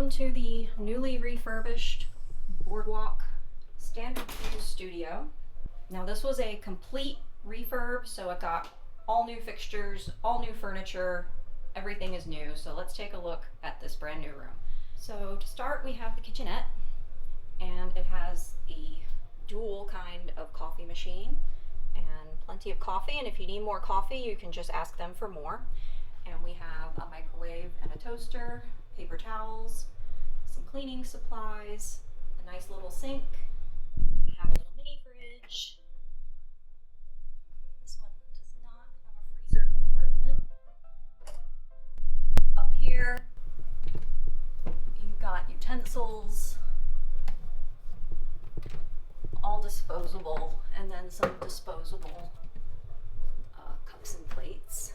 Welcome to the newly refurbished Boardwalk Standard View Studio. Now this was a complete refurb, so it got all new fixtures, all new furniture, everything is new. So let's take a look at this brand new room. So to start, we have the kitchenette, and it has a dual kind of coffee machine and plenty of coffee, and if you need more coffee you can just ask them for more. And we have a microwave and a toaster, paper towels, some cleaning supplies, a nice little sink. We have a little mini fridge. This one does not have a freezer compartment. Up here you've got utensils, all disposable, and then some disposable cups and plates.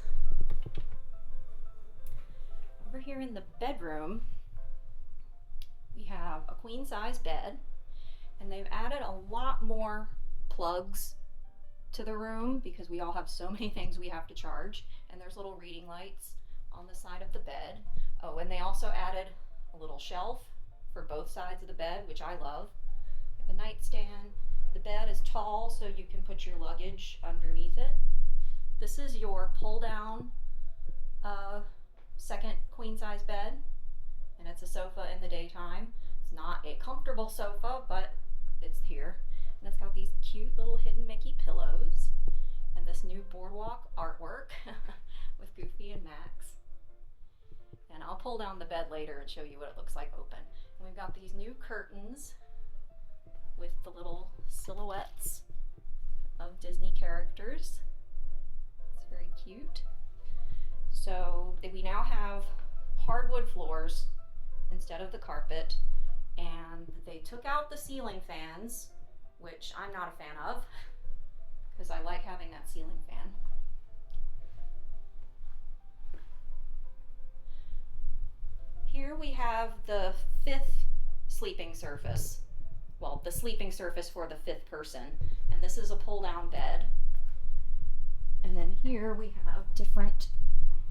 Over here in the bedroom, we have a queen size bed, and they've added a lot more plugs to the room because we all have so many things we have to charge, and there's little reading lights on the side of the bed. Oh, and they also added a little shelf for both sides of the bed, which I love. We have a nightstand. The bed is tall, so you can put your luggage underneath it. This is your pull down second queen size bed, and it's a sofa in the daytime. It's not a comfortable sofa, but it's here, and it's got these cute little hidden Mickey pillows and this new Boardwalk artwork with Goofy and Max. And I'll pull down the bed later and show you what it looks like open. And we've got these new curtains with the little silhouettes of Disney characters. It's very cute. So we now have hardwood floors instead of the carpet, and they took out the ceiling fans, which I'm not a fan of because I like having that ceiling fan. Here we have the fifth sleeping surface. Well, the sleeping surface for the fifth person, and this is a pull-down bed. And then here we have different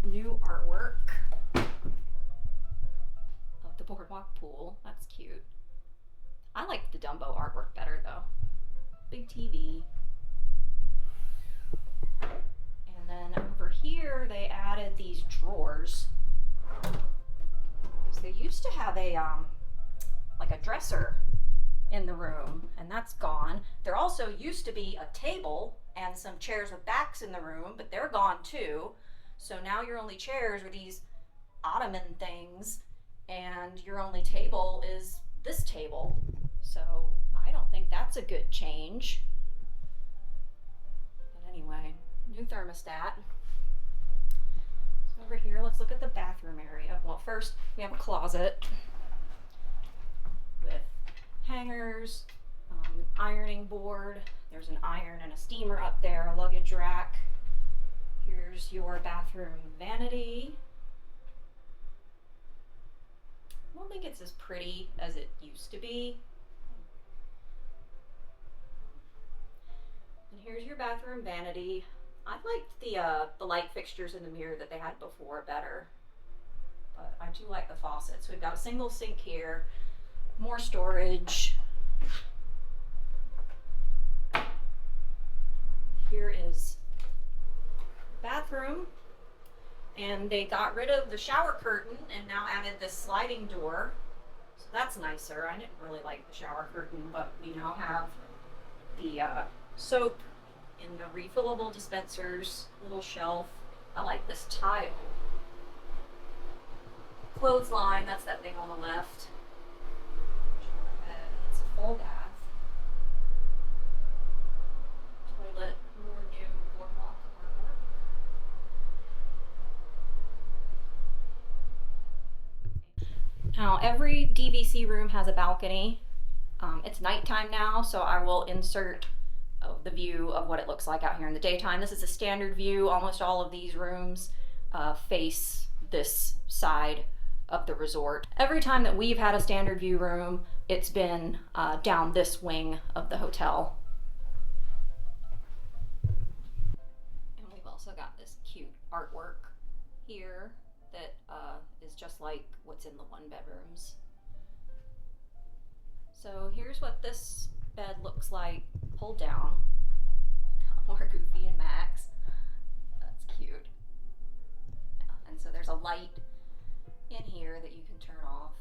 new artwork of the Boardwalk pool. That's cute. I like the Dumbo artwork better though. Big TV. And then over here they added these drawers, because they used to have a like a dresser in the room, and that's gone. There also used to be a table and some chairs with backs in the room, but they're gone too. So now your only chairs are these ottoman things, and your only table is this table. So I don't think that's a good change. But anyway, new thermostat. So over here, let's look at the bathroom area. Well, first we have a closet with hangers, ironing board. There's an iron and a steamer up there, a luggage rack. Here's your bathroom vanity. I don't think it's as pretty as it used to be. And here's your bathroom vanity. I liked the light fixtures in the mirror that they had before better, but I do like the faucets. So we've got a single sink here, more storage. Here is bathroom, and they got rid of the shower curtain and now added this sliding door, so that's nicer. I didn't really like the shower curtain, but we now have the soap in the refillable dispensers, little shelf. I like this tile. Clothesline, that's that thing on the left. It's a full bath. Toilet, more new Boardwalk artwork. Now every DVC room has a balcony. It's nighttime now, so I will insert the view of what it looks like out here in the daytime. This is a standard view. Almost all of these rooms face this side of the resort. Every time that we've had a standard view room, it's been down this wing of the hotel. And we've also got this cute artwork here that is just like what's in the one bedrooms. So here's what this bed looks like pulled down. Got more Goofy and Max. That's cute. Yeah, and so there's a light in here that you can turn off.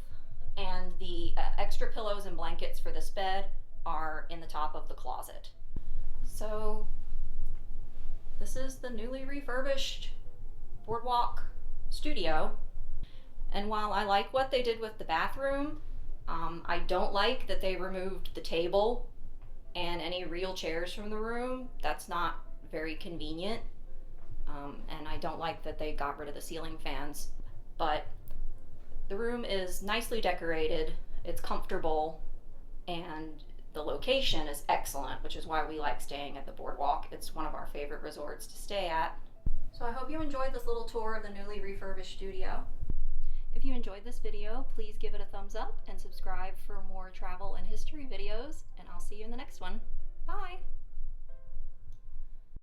And the extra pillows and blankets for this bed are in the top of the closet. So this is the newly refurbished Boardwalk studio. And while I like what they did with the bathroom, I don't like that they removed the table and any real chairs from the room. That's not very convenient. And I don't like that they got rid of the ceiling fans. But the room is nicely decorated, it's comfortable, and the location is excellent, which is why we like staying at the Boardwalk. It's one of our favorite resorts to stay at. So I hope you enjoyed this little tour of the newly refurbished studio. If you enjoyed this video, please give it a thumbs up and subscribe for more travel and history videos, and I'll see you in the next one.